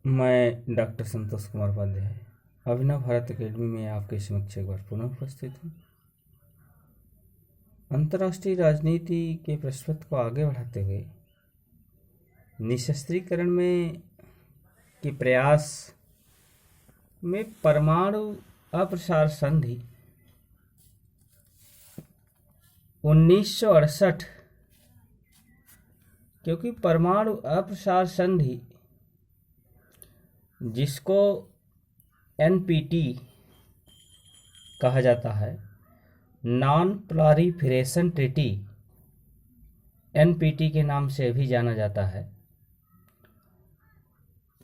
मैं डॉक्टर संतोष कुमार उपाध्याय अभिनव भारत अकेडमी में आपके समक्ष एक बार पुनः उपस्थित हूँ। अंतर्राष्ट्रीय राजनीति के प्रश्न को आगे बढ़ाते हुए निशस्त्रीकरण में के प्रयास में परमाणु अप्रसार संधि 1968, क्योंकि परमाणु अप्रसार संधि जिसको एनपीटी कहा जाता है, नॉन प्लॉरिफरेशन ट्रीटी, एनपीटी के नाम से भी जाना जाता है।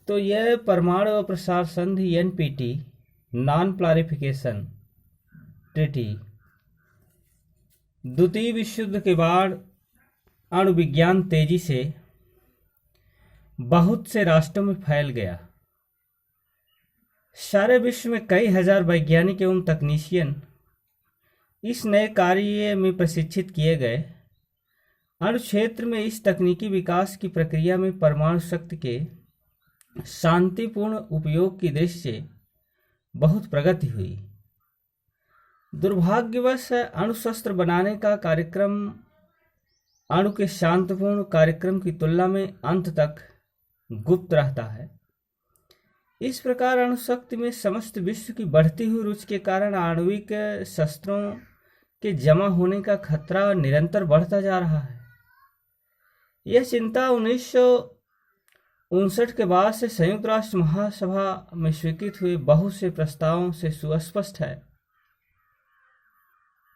तो यह परमाणु अप्रसार संधि एनपीटी, नॉन प्लॉरिफिकेशन ट्रीटी, द्वितीय विश्व युद्ध के बाद अणुविज्ञान तेजी से बहुत से राष्ट्रों में फैल गया। सारे विश्व में कई हजार वैज्ञानिक एवं तकनीशियन इस नए कार्य में प्रशिक्षित किए गए। अणु क्षेत्र में इस तकनीकी विकास की प्रक्रिया में परमाणु शक्ति के शांतिपूर्ण उपयोग की दृष्टि से बहुत प्रगति हुई। दुर्भाग्यवश अणु शस्त्र बनाने का कार्यक्रम अणु के शांतिपूर्ण कार्यक्रम की तुलना में अंत तक गुप्त रहता है। इस प्रकार अणुशक्ति में समस्त विश्व की बढ़ती हुई रुचि के कारण आणविक शस्त्रों के जमा होने का खतरा निरंतर बढ़ता जा रहा है। यह चिंता 1959 के बाद से संयुक्त राष्ट्र महासभा में स्वीकृत हुए बहुत से प्रस्तावों से सुस्पष्ट है,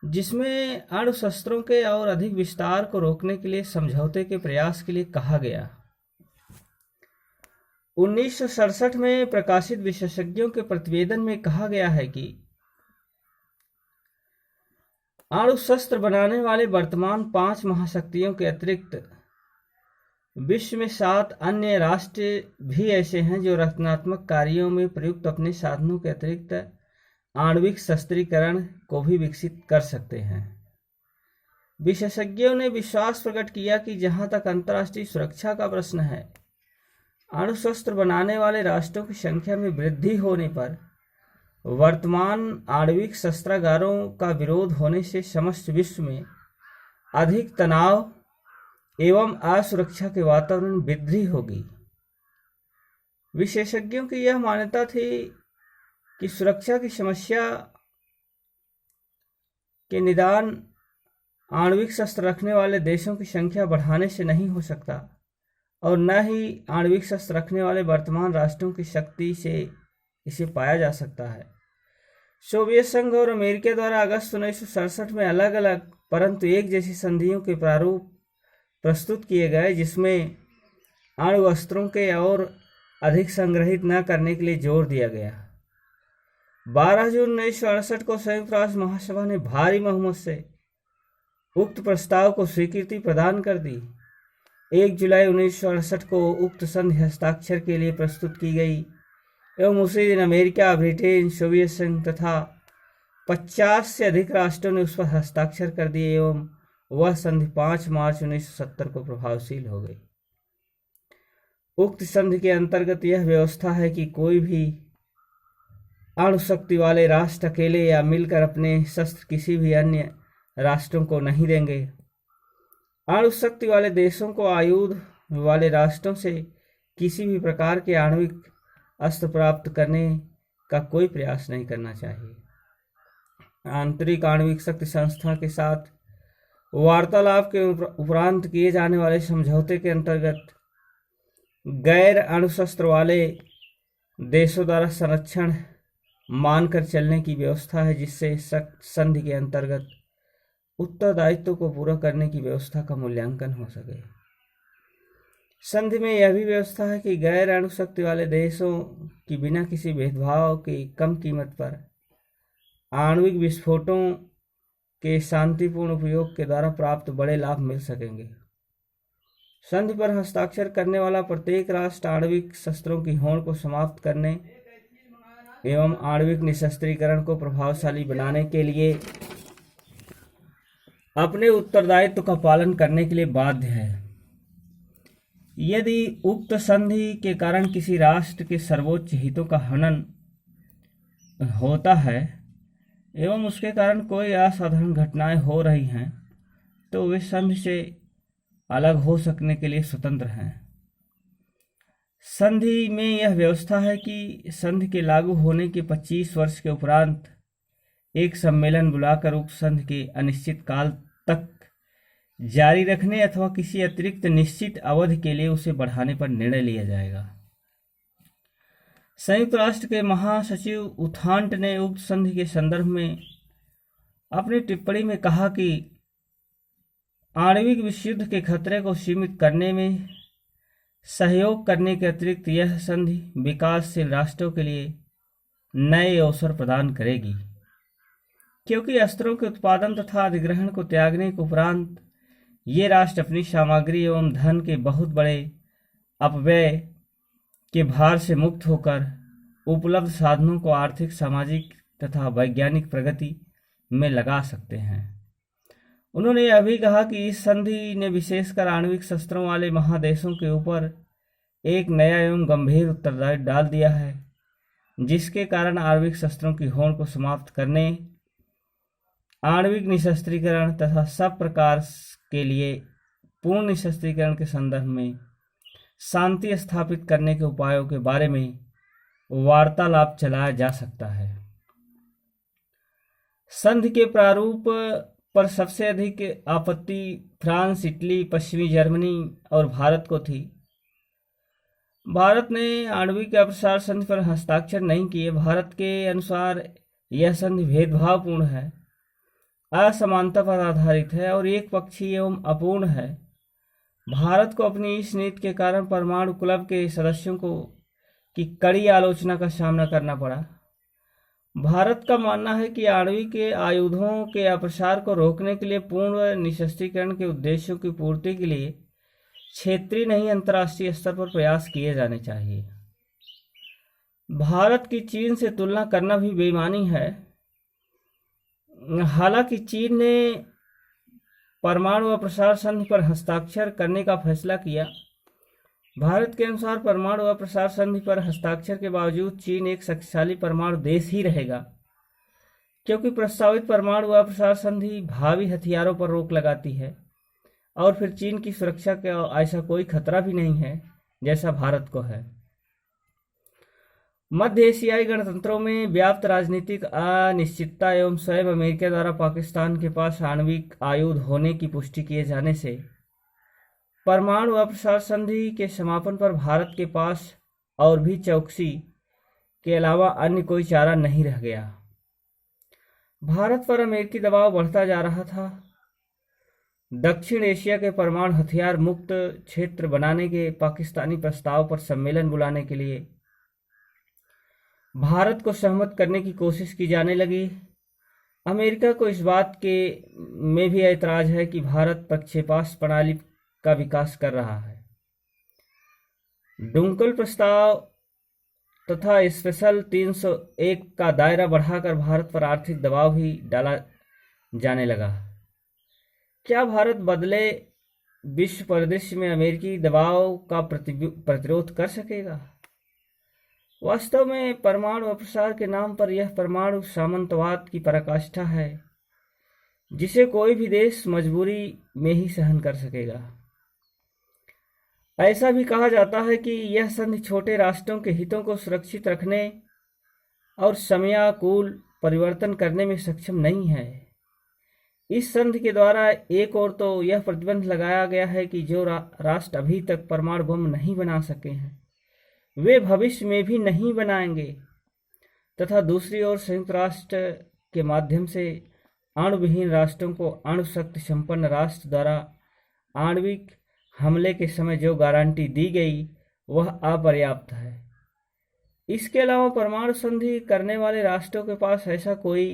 जिसमें अणु शस्त्रों के और अधिक विस्तार को रोकने के लिए समझौते के प्रयास के लिए कहा गया। 1967 में प्रकाशित विशेषज्ञों के प्रतिवेदन में कहा गया है कि अणु शस्त्र बनाने वाले वर्तमान 5 महाशक्तियों के अतिरिक्त विश्व में 7 अन्य राष्ट्र भी ऐसे हैं जो रचनात्मक कार्यों में प्रयुक्त अपने साधनों के अतिरिक्त आणविक शस्त्रीकरण को भी विकसित कर सकते हैं। विशेषज्ञों ने विश्वास प्रकट किया कि जहां तक अंतर्राष्ट्रीय सुरक्षा का प्रश्न है, अणु शस्त्र बनाने वाले राष्ट्रों की संख्या में वृद्धि होने पर वर्तमान आणविक शस्त्रागारों का विरोध होने से समस्त विश्व में अधिक तनाव एवं असुरक्षा के वातावरण में वृद्धि होगी। विशेषज्ञों की यह मान्यता थी कि सुरक्षा की समस्या के निदान आणविक शस्त्र रखने वाले देशों की संख्या बढ़ाने से नहीं हो सकता और न ही आणविक शस्त्र रखने वाले वर्तमान राष्ट्रों की शक्ति से इसे पाया जा सकता है। सोवियत संघ और अमेरिका द्वारा अगस्त 1967 में अलग अलग परंतु एक जैसी संधियों के प्रारूप प्रस्तुत किए गए, जिसमें अणु अस्त्रों के और अधिक संग्रहित न करने के लिए जोर दिया गया। 12 जून 1968 को संयुक्त राष्ट्र महासभा ने भारी बहुमत से उक्त प्रस्ताव को स्वीकृति प्रदान कर दी। 1 जुलाई 1968 को उक्त संधि हस्ताक्षर के लिए प्रस्तुत की गई एवं उसी दिन अमेरिका, ब्रिटेन, सोवियत संघ तथा 50 से अधिक राष्ट्रों ने उस पर हस्ताक्षर कर दिए एवं वह संधि 5 मार्च 1970 को प्रभावशील हो गई। उक्त संधि के अंतर्गत यह व्यवस्था है कि कोई भी अणु शक्ति वाले राष्ट्र अकेले या मिलकर अपने शस्त्र किसी भी अन्य राष्ट्रों को नहीं देंगे। अणु शक्ति वाले देशों को आयुध वाले राष्ट्रों से किसी भी प्रकार के आणविक अस्त्र प्राप्त करने का कोई प्रयास नहीं करना चाहिए। आंतरिक आणविक शक्ति संस्था के साथ वार्तालाप के उपरांत किए जाने वाले समझौते के अंतर्गत गैर अणुशस्त्र वाले देशों द्वारा संरक्षण मानकर चलने की व्यवस्था है, जिससे संधि के अंतर्गत उत्तरदायित्व को पूरा करने की व्यवस्था का मूल्यांकन हो सके। संधि में यह भी व्यवस्था है कि गैर अणुशक्ति वाले देशों की बिना किसी भेदभाव की कम कीमत पर आणविक विस्फोटों के शांतिपूर्ण उपयोग के द्वारा प्राप्त बड़े लाभ मिल सकेंगे। संधि पर हस्ताक्षर करने वाला प्रत्येक राष्ट्र आणविक शस्त्रों की होड़ को समाप्त करने एवं आणविक निशस्त्रीकरण को प्रभावशाली बनाने के लिए अपने उत्तरदायित्व का पालन करने के लिए बाध्य है। यदि उक्त संधि के कारण किसी राष्ट्र के सर्वोच्च हितों का हनन होता है एवं उसके कारण कोई असाधारण घटनाएं हो रही हैं, तो वे संधि से अलग हो सकने के लिए स्वतंत्र हैं। संधि में यह व्यवस्था है कि संधि के लागू होने के 25 वर्ष के उपरांत एक सम्मेलन बुलाकर उक्त संधि के अनिश्चित काल तक जारी रखने अथवा किसी अतिरिक्त निश्चित अवधि के लिए उसे बढ़ाने पर निर्णय लिया जाएगा। संयुक्त राष्ट्र के महासचिव उथांट ने उक्त संधि के संदर्भ में अपनी टिप्पणी में कहा कि आणविक विश्वयुद्ध के खतरे को सीमित करने में सहयोग करने के अतिरिक्त यह संधि विकासशील राष्ट्रों के लिए नए अवसर प्रदान करेगी, क्योंकि अस्त्रों के उत्पादन तथा अधिग्रहण को त्यागने के उपरांत ये राष्ट्र अपनी सामग्री एवं धन के बहुत बड़े अपव्यय के भार से मुक्त होकर उपलब्ध साधनों को आर्थिक, सामाजिक तथा वैज्ञानिक प्रगति में लगा सकते हैं। उन्होंने यह भी कहा कि इस संधि ने विशेषकर आणविक शस्त्रों वाले महादेशों के ऊपर एक नया एवं गंभीर उत्तरदायित्व डाल दिया है, जिसके कारण आणविक शस्त्रों की होड़ को समाप्त करने, आणविक निशस्त्रीकरण तथा सब प्रकार के लिए पूर्ण निशस्त्रीकरण के संदर्भ में शांति स्थापित करने के उपायों के बारे में वार्तालाप चलाया जा सकता है। संधि के प्रारूप पर सबसे अधिक आपत्ति फ्रांस, इटली, पश्चिमी जर्मनी और भारत को थी। भारत ने आणविक अप्रसार संधि पर हस्ताक्षर नहीं किए। भारत के अनुसार यह संधि भेदभावपूर्ण है, असमानता पर आधारित है और एक पक्षीय एवं अपूर्ण है। भारत को अपनी इस नीति के कारण परमाणु क्लब के सदस्यों को की कड़ी आलोचना का सामना करना पड़ा। भारत का मानना है कि आणविक आयुधों के अप्रसार को रोकने के लिए पूर्ण निशस्त्रीकरण के उद्देश्यों की पूर्ति के लिए क्षेत्रीय नहीं अंतर्राष्ट्रीय स्तर पर प्रयास किए जाने चाहिए। भारत की चीन से तुलना करना भी बेईमानी है। हालांकि चीन ने परमाणु अप्रसार संधि पर हस्ताक्षर करने का फैसला किया। भारत के अनुसार परमाणु अप्रसार संधि पर हस्ताक्षर के बावजूद चीन एक शक्तिशाली परमाणु देश ही रहेगा, क्योंकि प्रस्तावित परमाणु अप्रसार संधि भावी हथियारों पर रोक लगाती है और फिर चीन की सुरक्षा का ऐसा कोई खतरा भी नहीं है जैसा भारत को है। मध्य एशियाई गणतंत्रों में व्याप्त राजनीतिक अनिश्चितता एवं स्वयं अमेरिका द्वारा पाकिस्तान के पास आणविक आयुध होने की पुष्टि किए जाने से परमाणु अप्रसार संधि के समापन पर भारत के पास और भी चौकसी के अलावा अन्य कोई चारा नहीं रह गया। भारत पर अमेरिकी दबाव बढ़ता जा रहा था। दक्षिण एशिया के परमाणु हथियार मुक्त क्षेत्र बनाने के पाकिस्तानी प्रस्ताव पर सम्मेलन बुलाने के लिए भारत को सहमत करने की कोशिश की जाने लगी। अमेरिका को इस बात के में भी ऐतराज है कि भारत प्रक्षेपास्त्र प्रणाली का विकास कर रहा है। डुंकल प्रस्ताव तथा स्पेशल 301 का दायरा बढ़ाकर भारत पर आर्थिक दबाव भी डाला जाने लगा। क्या भारत बदले विश्व परिदृश्य में अमेरिकी दबाव का प्रतिरोध कर सकेगा? वास्तव में परमाणु अप्रसार के नाम पर यह परमाणु सामंतवाद की पराकाष्ठा है, जिसे कोई भी देश मजबूरी में ही सहन कर सकेगा। ऐसा भी कहा जाता है कि यह संधि छोटे राष्ट्रों के हितों को सुरक्षित रखने और समयानुकूल परिवर्तन करने में सक्षम नहीं है। इस संधि के द्वारा एक ओर तो यह प्रतिबंध लगाया गया है कि जो राष्ट्र अभी तक परमाणु बम नहीं बना सके हैं वे भविष्य में भी नहीं बनाएंगे, तथा दूसरी ओर संयुक्त राष्ट्र के माध्यम से अणुविहीन राष्ट्रों को अणुशक्ति संपन्न राष्ट्र द्वारा आणविक हमले के समय जो गारंटी दी गई वह अपर्याप्त है। इसके अलावा परमाणु संधि करने वाले राष्ट्रों के पास ऐसा कोई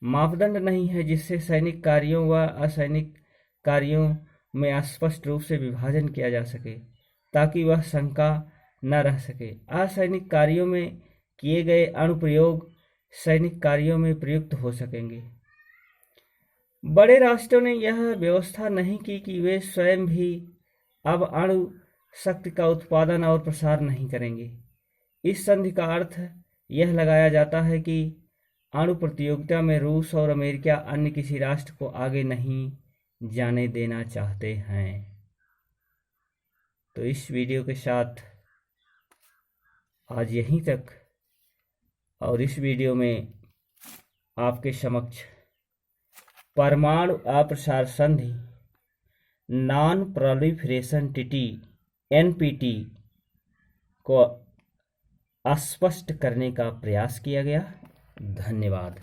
मापदंड नहीं है जिससे सैनिक कार्यों व असैनिक कार्यों में स्पष्ट रूप से विभाजन किया जा सके, ताकि वह शंका न रह सके। असैनिक कार्यों में किए गए अनुप्रयोग सैनिक कार्यों में प्रयुक्त हो सकेंगे। बड़े राष्ट्रों ने यह व्यवस्था नहीं की कि वे स्वयं भी अब अणु शक्ति का उत्पादन और प्रसार नहीं करेंगे। इस संधि का अर्थ यह लगाया जाता है कि अणु प्रतियोगिता में रूस और अमेरिका अन्य किसी राष्ट्र को आगे नहीं जाने देना चाहते हैं। तो इस वीडियो के साथ आज यहीं तक, और इस वीडियो में आपके समक्ष परमाणु अप्रसार संधि नॉन प्रोलिफरेशन ट्रीटी NPT को स्पष्ट करने का प्रयास किया गया। धन्यवाद।